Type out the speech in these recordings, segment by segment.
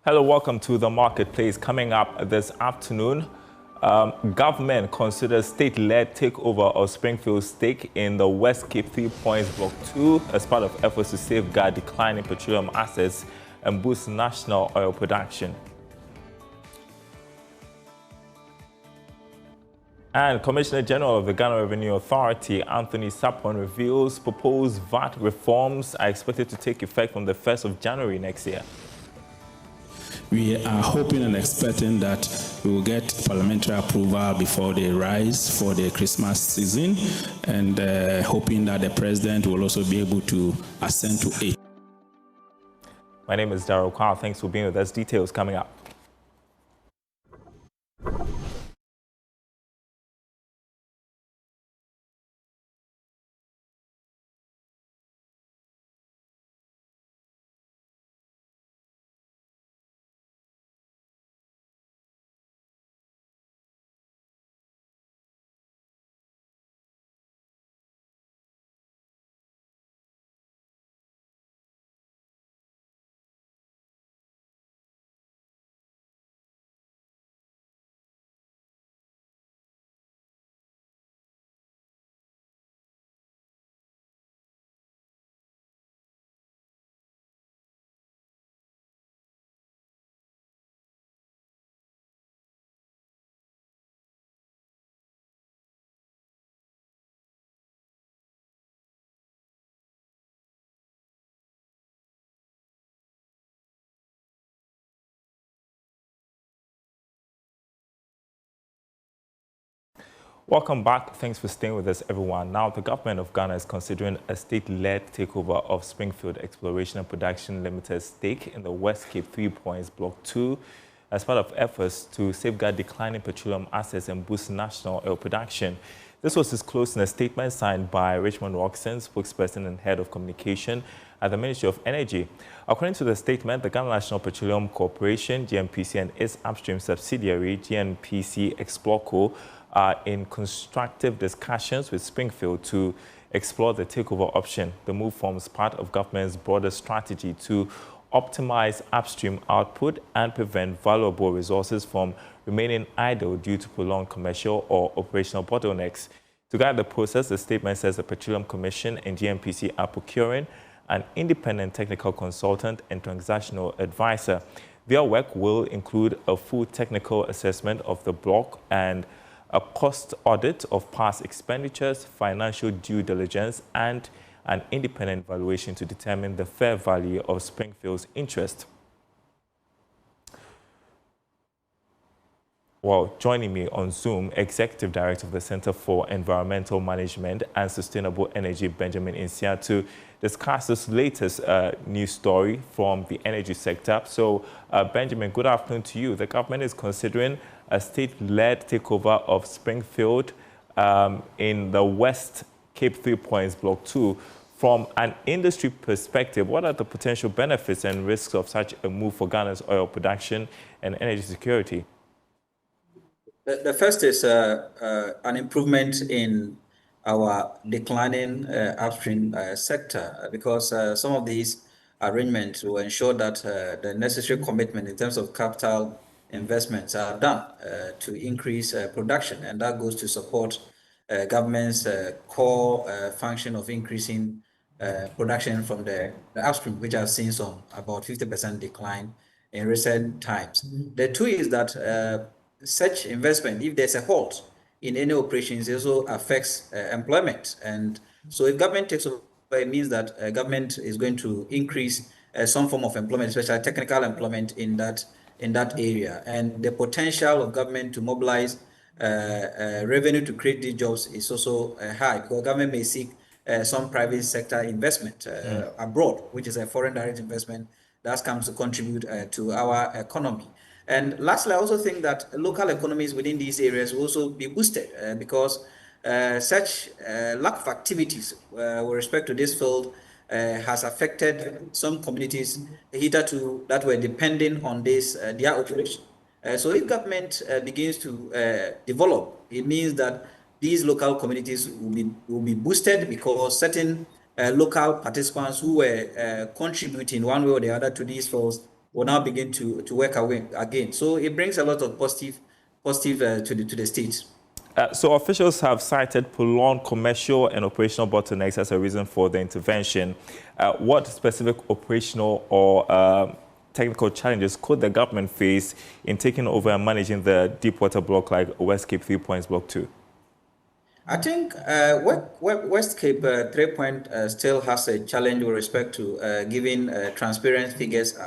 Hello, welcome to the marketplace. Coming up this afternoon, government considers state-led takeover of Springfield stake in the West Cape 3 Points Block 2 as part of efforts to safeguard declining petroleum assets and boost national oil production. And Commissioner General of the Ghana Revenue Authority, Anthony Sapon, reveals proposed VAT reforms are expected to take effect from the 1st of January next year. We are hoping and expecting that we will get parliamentary approval before they rise for the Christmas season, and hoping that the president will also be able to assent to it. My name is Darryl Carl. Thanks for being with us. Details coming up. Welcome back. Thanks for staying with us, everyone. Now, the government of Ghana is considering a state-led takeover of Springfield Exploration and Production Limited's stake in the West Cape 3 Points Block 2 as part of efforts to safeguard declining petroleum assets and boost national oil production. This was disclosed in a statement signed by Richmond Roxon, spokesperson and head of communication at the Ministry of Energy. According to the statement, the Ghana National Petroleum Corporation, GNPC, and its upstream subsidiary, GNPC Exploco, are in constructive discussions with Springfield to explore the takeover option. The move forms part of government's broader strategy to optimize upstream output and prevent valuable resources from remaining idle due to prolonged commercial or operational bottlenecks. To guide the process, the statement says the Petroleum Commission and GNPC are procuring an independent technical consultant and transactional advisor. Their work will include a full technical assessment of the block and a cost audit of past expenditures, financial due diligence, and an independent valuation to determine the fair value of Springfield's interest. Well, joining me on Zoom, Executive Director of the Center for Environmental Management and Sustainable Energy, Benjamin Insia, to discuss this latest news story from the energy sector. So, Benjamin, good afternoon to you. The government is considering a state-led takeover of Springfield in the West Cape 3 Points Block 2. From an industry perspective, what are the potential benefits and risks of such a move for Ghana's oil production and energy security? The first is an improvement in our declining upstream sector, because some of these arrangements will ensure that the necessary commitment in terms of capital investments are done to increase production, and that goes to support government's core function of increasing production from the upstream, which has seen some about 50% decline in recent times. The two is that such investment, if there's a halt in any operations, it also affects employment. And so if government takes over, it means that government is going to increase some form of employment, especially technical employment in that area. And the potential of government to mobilize revenue to create these jobs is also high, because government may seek some private sector investment abroad, which is a foreign direct investment that comes to contribute to our economy. And lastly, I also think that local economies within these areas will also be boosted because such lack of activities with respect to this field has affected some communities hitherto that were depending on this their operation. So if government begins to develop, it means that these local communities will be boosted, because certain local participants who were contributing one way or the other to these fields will now begin to work away again. So it brings a lot of positive to the state. So officials have cited prolonged commercial and operational bottlenecks as a reason for the intervention. What specific operational or technical challenges could the government face in taking over and managing the deep water block like West Cape 3 Points Block 2? I think West Cape 3 Point still has a challenge with respect to giving transparent figures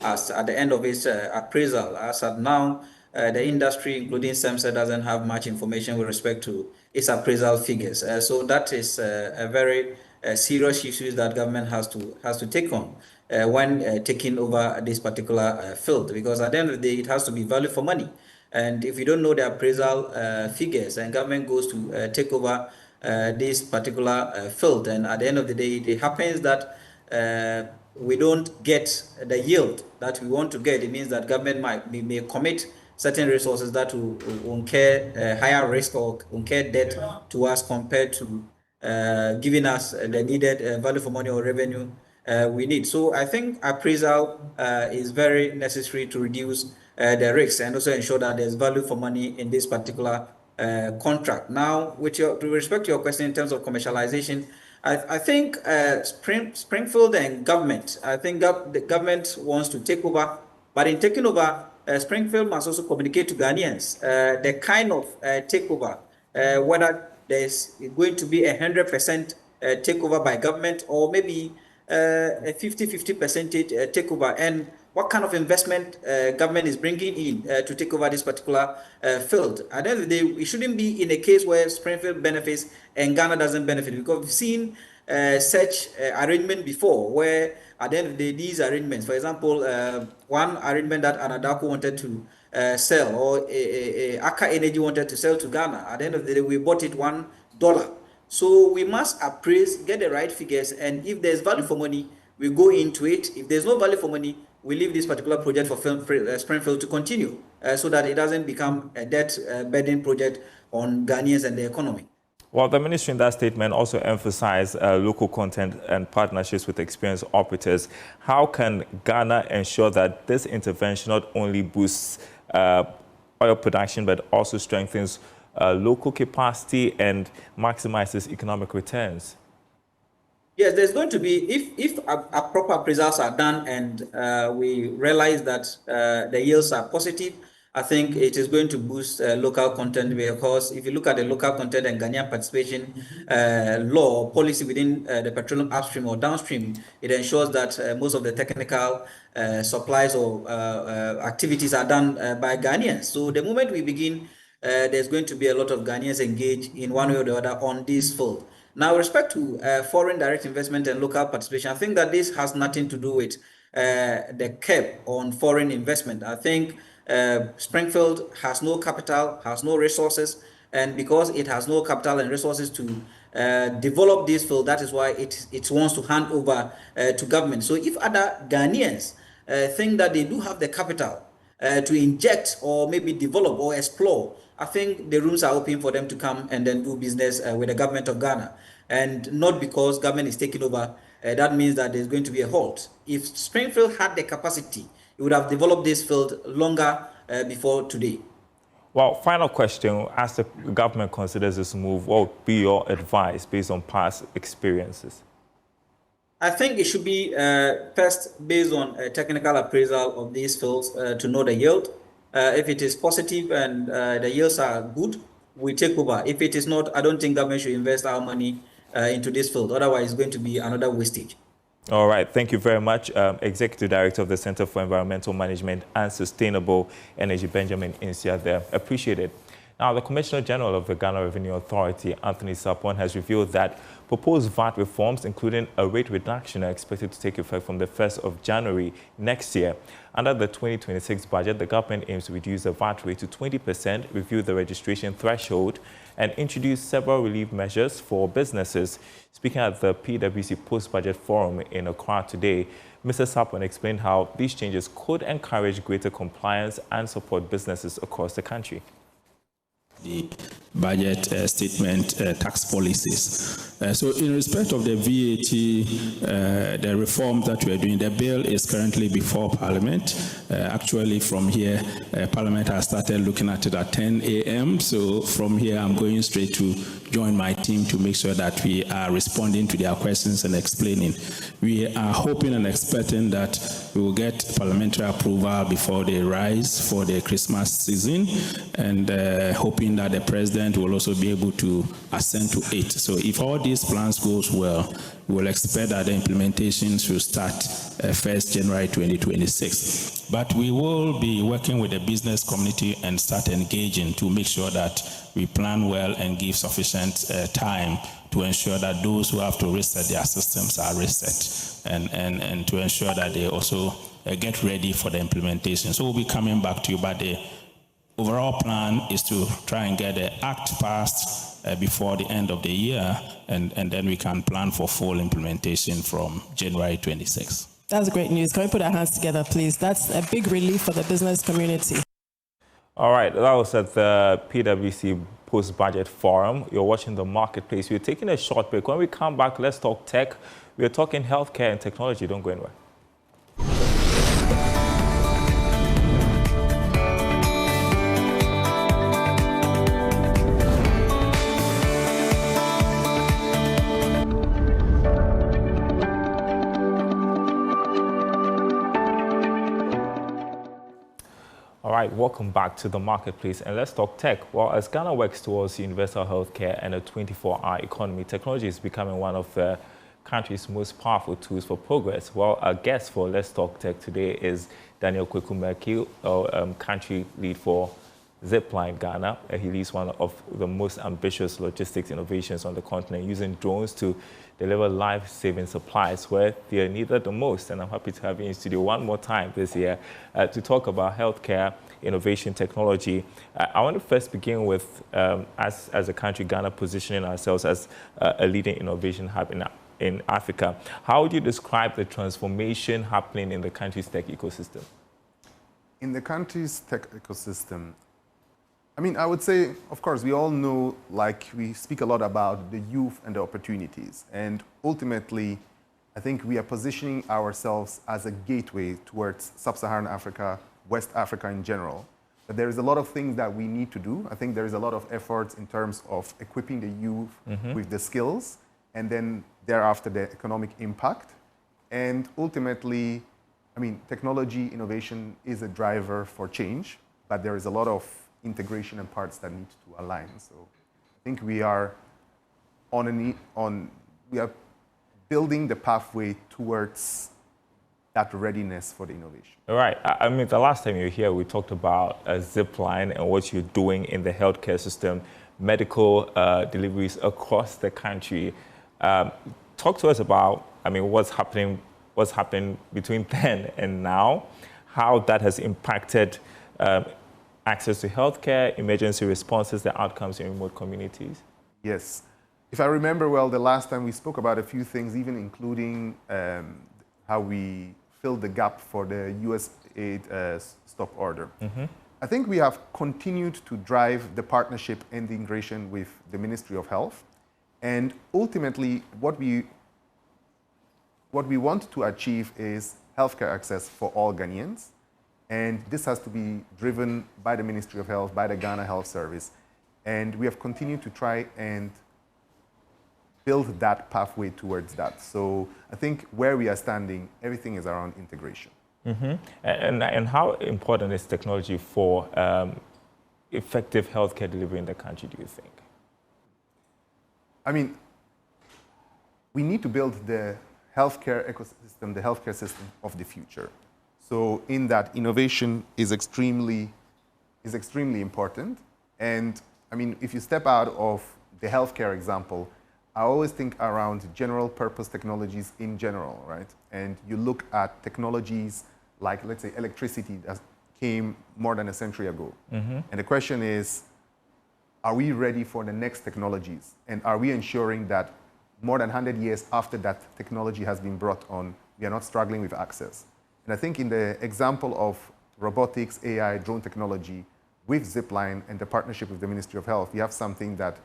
as at the end of its appraisal. As at now, the industry, including SEMSA, doesn't have much information with respect to its appraisal figures. So that is a very serious issue that government has to take on when taking over this particular field, because at the end of the day, it has to be value for money. And if you don't know the appraisal figures and government goes to take over this particular field, and at the end of the day, it happens that we don't get the yield that we want to get, it means that government may commit certain resources that will incur higher risk or incur debt to us compared to giving us the needed value for money or revenue we need. So I think appraisal is very necessary to reduce the risks and also ensure that there's value for money in this particular contract. Now, with respect to your question in terms of commercialization, I think Springfield and government, I think the government wants to take over, but in taking over, Springfield must also communicate to Ghanaians the kind of takeover, whether there's going to be 100% takeover by government or maybe a 50% takeover, and what kind of investment government is bringing in to take over this particular field. At the end of the day, it shouldn't be in a case where Springfield benefits and Ghana doesn't benefit, because we've seen such arrangement before, where at the end of the day, these arrangements, for example, one arrangement that Anadako wanted to sell, or Aka Energy wanted to sell to Ghana, at the end of the day, we bought it $1. So we must appraise, get the right figures, and if there's value for money, we go into it. If there's no value for money, we leave this particular project for Springfield to continue, so that it doesn't become a debt burden project on Ghanaians and the economy. Well, the ministry in that statement also emphasized local content and partnerships with experienced operators. How can Ghana ensure that this intervention not only boosts oil production, but also strengthens local capacity and maximizes economic returns? Yes, there's going to be, if proper appraisals are done and we realize that the yields are positive, I think it is going to boost local content, because if you look at the local content and Ghanaian participation law or policy within the petroleum upstream or downstream, it ensures that most of the technical supplies or activities are done by Ghanaians. So the moment we begin, there's going to be a lot of Ghanaians engaged in one way or the other on this field. Now, with respect to foreign direct investment and local participation, I think that this has nothing to do with the cap on foreign investment. I think Springfield has no capital, has no resources, and because it has no capital and resources to develop this field, that is why it wants to hand over to government. So if other Ghanaians think that they do have the capital to inject or maybe develop or explore, I think the rooms are open for them to come and then do business with the government of Ghana. And not because government is taking over, that means that there's going to be a halt. If Springfield had the capacity, it would have developed this field longer before today. Well, final question. As the government considers this move, what would be your advice based on past experiences? I think it should be first based on a technical appraisal of these fields to know the yield. If it is positive and the yields are good, we take over. If it is not, I don't think government should invest our money into this field. Otherwise, it's going to be another wastage. All right. Thank you very much, Executive Director of the Center for Environmental Management and Sustainable Energy, Benjamin Insia there. Appreciate it. Now, the Commissioner General of the Ghana Revenue Authority, Anthony Sapon, has revealed that proposed VAT reforms, including a rate reduction, are expected to take effect from the 1st of January next year. Under the 2026 budget, the government aims to reduce the VAT rate to 20%, review the registration threshold, and introduce several relief measures for businesses. Speaking at the PwC Post-Budget Forum in Accra today, Mr. Sapon explained how these changes could encourage greater compliance and support businesses across the country. The budget statement tax policies. So in respect of the VAT, the reform that we are doing, the bill is currently before Parliament. Actually, from here, Parliament has started looking at it at 10 a.m. So from here, I'm going straight to join my team to make sure that we are responding to their questions and explaining. We are hoping and expecting that we will get parliamentary approval before they rise for the Christmas season, and hoping that the president will also be able to assent to it. So if all these plans goes well, we will expect that the implementation should start 1st January 2026. But we will be working with the business community and start engaging to make sure that we plan well and give sufficient time to ensure that those who have to reset their systems are reset, and to ensure that they also get ready for the implementation. So we'll be coming back to you, but the overall plan is to try and get the act passed before the end of the year, and then we can plan for full implementation from January 26. That's great news. Can we put our hands together, please? That's a big relief for the business community. All right, that was at the PwC Post-Budget Forum. You're watching The Marketplace. We're taking a short break. When we come back, let's talk tech. We're talking healthcare and technology. Don't go anywhere. All right, welcome back to The Marketplace, and let's talk tech. Well, as Ghana works towards universal healthcare and a 24-hour economy, technology is becoming one of the country's most powerful tools for progress. Well, our guest for Let's Talk Tech today is Daniel Kweku-Merkill, country lead for Zipline Ghana. He leads one of the most ambitious logistics innovations on the continent, using drones to deliver life-saving supplies where they are needed the most. And I'm happy to have you in studio one more time this year to talk about healthcare, innovation, technology. I want to first begin with, as a country, Ghana positioning ourselves as a leading innovation hub in Africa. How would you describe the transformation happening in the country's tech ecosystem? In the country's tech ecosystem, I mean, I would say, of course, we all know, like, we speak a lot about the youth and the opportunities. And ultimately, I think we are positioning ourselves as a gateway towards sub-Saharan Africa, West Africa in general. But there is a lot of things that we need to do. I think there is a lot of efforts in terms of equipping the youth with the skills, and then thereafter the economic impact. And ultimately, I mean, technology innovation is a driver for change, but there is a lot of integration and parts that need to align. So I think we are we are building the pathway towards that readiness for the innovation. All right. I mean, the last time you were here, we talked about Zipline and what you're doing in the healthcare system, medical deliveries across the country. Talk to us about, I mean, what's happening between then and now, how that has impacted access to healthcare, emergency responses, the outcomes in remote communities? Yes. If I remember well, the last time we spoke about a few things, even including how we filled the gap for the USAID stop order. I think we have continued to drive the partnership and the integration with the Ministry of Health. And ultimately, what we want to achieve is healthcare access for all Ghanaians. And this has to be driven by the Ministry of Health, by the Ghana Health Service. And we have continued to try and build that pathway towards that. So I think where we are standing, everything is around integration. And how important is technology for effective healthcare delivery in the country, do you think? I mean, we need to build the healthcare ecosystem, the healthcare system of the future. So in that, innovation is extremely important. And I mean, if you step out of the healthcare example, I always think around general purpose technologies in general, right? And you look at technologies like, let's say, electricity that came more than a century ago. And the question is, are we ready for the next technologies? And are we ensuring that more than 100 years after that technology has been brought on, we are not struggling with access? And I think in the example of robotics, AI, drone technology, with Zipline and the partnership with the Ministry of Health, we have something that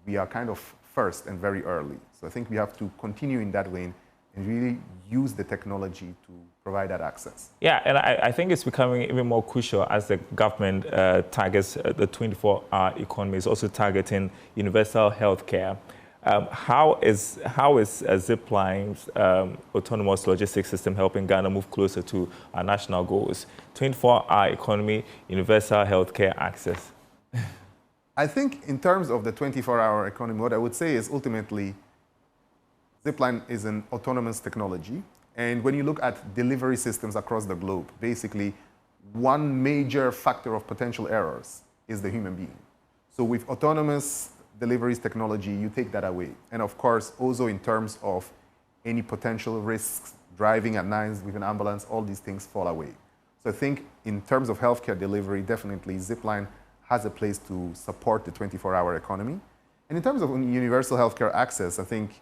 we are kind of first and very early. So I think we have to continue in that vein and really use the technology to provide that access. Yeah, and I think it's becoming even more crucial as the government targets the 24-hour economy. It's also targeting universal healthcare. How is Zipline's autonomous logistics system helping Ghana move closer to our national goals? 24-hour economy, universal healthcare access. I think in terms of the 24-hour economy, what I would say is ultimately Zipline is an autonomous technology. And when you look at delivery systems across the globe, basically one major factor of potential errors is the human being. So with autonomous deliveries technology, you take that away. And of course, also in terms of any potential risks, driving at night with an ambulance, all these things fall away. So I think in terms of healthcare delivery, definitely Zipline has a place to support the 24-hour economy. And in terms of universal healthcare access, I think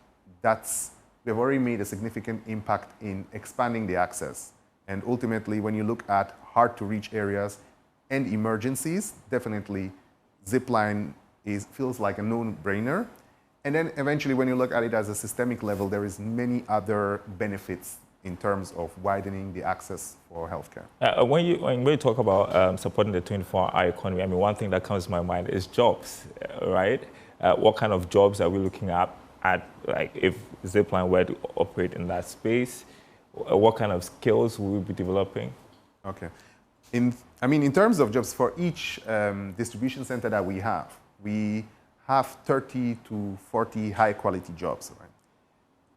we've already made a significant impact in expanding the access. And ultimately, when you look at hard-to-reach areas and emergencies, definitely Zipline feels like a no-brainer. And then eventually, when you look at it as a systemic level, there is many other benefits in terms of widening the access for healthcare. When you talk about supporting the 24-hour economy, I mean, one thing that comes to my mind is jobs, right? What kind of jobs are we looking at like if Zipline were to operate in that space? What kind of skills will we be developing? Okay. In terms of jobs, for each distribution center that we have 30 to 40 high-quality jobs, right?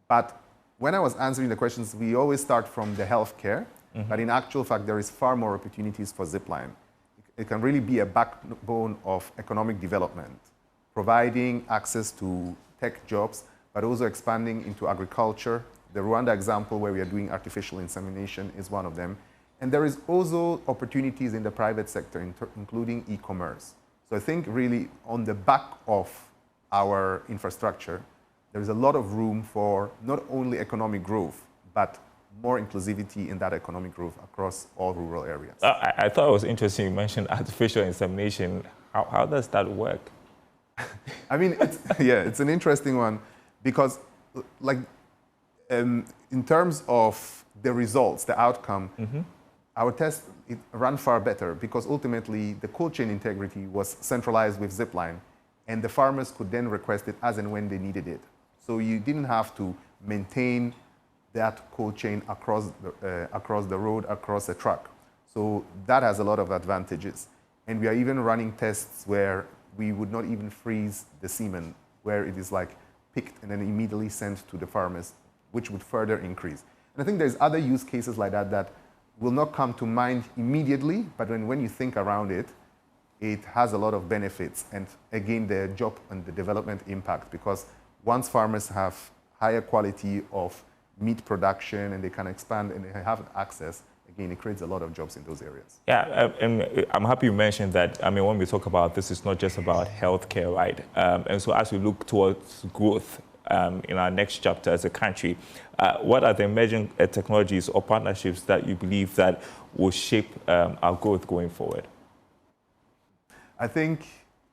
But when I was answering the questions, we always start from the healthcare, but in actual fact, there is far more opportunities for Zipline. It can really be a backbone of economic development, providing access to tech jobs, but also expanding into agriculture. The Rwanda example where we are doing artificial insemination is one of them. And there is also opportunities in the private sector, including e-commerce. So I think really on the back of our infrastructure, there is a lot of room for not only economic growth, but more inclusivity in that economic growth across all rural areas. I thought it was interesting you mentioned artificial insemination. How does that work? I mean, it's an interesting one because, like, in terms of the results, the outcome, our test ran far better because ultimately the cold chain integrity was centralized with Zipline, and the farmers could then request it as and when they needed it. So you didn't have to maintain that cold chain across the road, across the truck. So that has a lot of advantages. And we are even running tests where we would not even freeze the semen, where it is like picked and then immediately sent to the farmers, which would further increase. And I think there's other use cases like that that will not come to mind immediately, but when you think around it, it has a lot of benefits. And again, the job and the development impact, because once farmers have higher quality of meat production and they can expand and they have access, again, it creates a lot of jobs in those areas. Yeah, and I'm happy you mentioned that. I mean, when we talk about this, it's not just about healthcare, right? And so as we look towards growth in our next chapter as a country, what are the emerging technologies or partnerships that you believe that will shape our growth going forward? I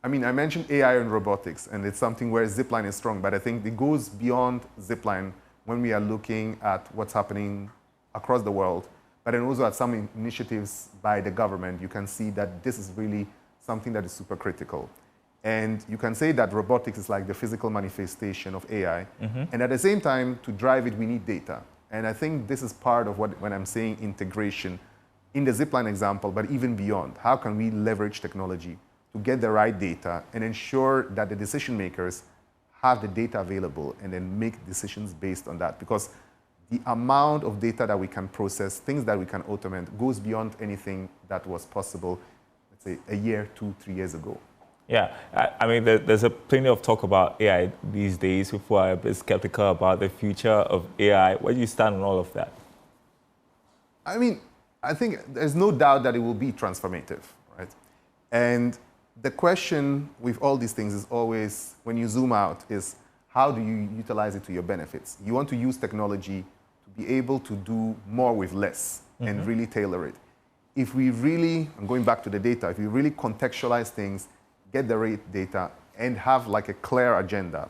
mentioned AI and robotics, and it's something where Zipline is strong, but I think it goes beyond Zipline when we are looking at what's happening across the world, but then also at some initiatives by the government. You can see that this is really something that is super critical. And you can say that robotics is like the physical manifestation of AI. And at the same time, to drive it, we need data. And I think this is part of when I'm saying integration in the Zipline example, but even beyond. How can we leverage technology to get the right data and ensure that the decision makers have the data available and then make decisions based on that? Because the amount of data that we can process, things that we can automate, goes beyond anything that was possible, let's say, a year, 2, 3 years ago. Yeah, I mean, there's plenty of talk about AI these days. People are a bit skeptical about the future of AI. Where do you stand on all of that? I mean, I think there's no doubt that it will be transformative, right? And the question with all these things is always, when you zoom out, is how do you utilize it to your benefits? You want to use technology to be able to do more with less and really tailor it. If we really, I'm going back to the data, if we really contextualize things, get the right data, and have like a clear agenda,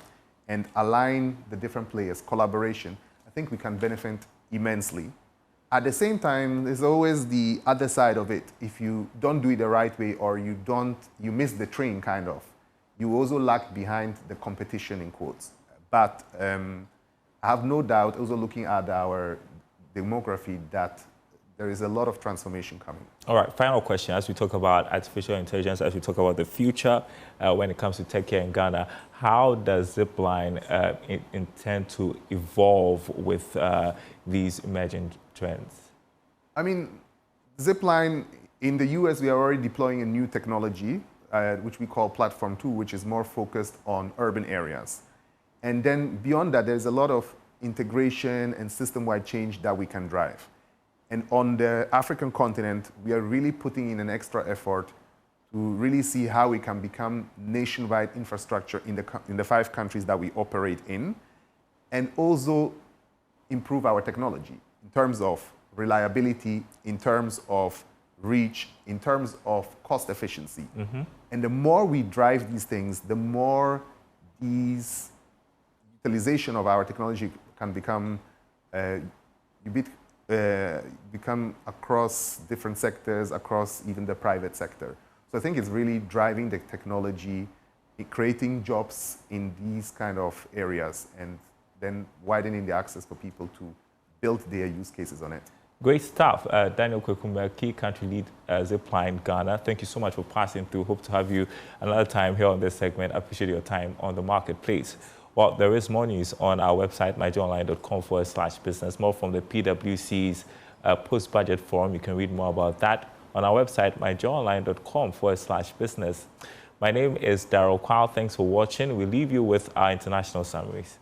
and align the different players, collaboration, I think we can benefit immensely. At the same time, there's always the other side of it. If you don't do it the right way or you miss the train kind of, you also lag behind the competition in quotes. But I have no doubt, also looking at our demography, that there is a lot of transformation coming. All right, final question. As we talk about artificial intelligence, as we talk about the future when it comes to tech here in Ghana, how does Zipline intend to evolve with these emerging trends? I mean, Zipline, in the US, we are already deploying a new technology, which we call Platform 2, which is more focused on urban areas. And then beyond that, there's a lot of integration and system-wide change that we can drive. And on the African continent, we are really putting in an extra effort to really see how we can become nationwide infrastructure in the 5 countries that we operate in, and also improve our technology in terms of reliability, in terms of reach, in terms of cost efficiency. Mm-hmm. And the more we drive these things, the more these utilization of our technology can become become across different sectors, across even the private sector. So I think it's really driving the technology, creating jobs in these kind of areas, and then widening the access for people to build their use cases on it. Great stuff. Daniel Kwekumba, key country lead Zipline Ghana. Thank you so much for passing through. Hope to have you another time here on this segment. I appreciate your time on the marketplace. Well, there is more news on our website, myjoyonline.com/business. More from the PwC's post-budget forum. You can read more about that on our website, myjoyonline.com/business. My name is Darryl Kwao. Thanks for watching. We leave you with our international summaries.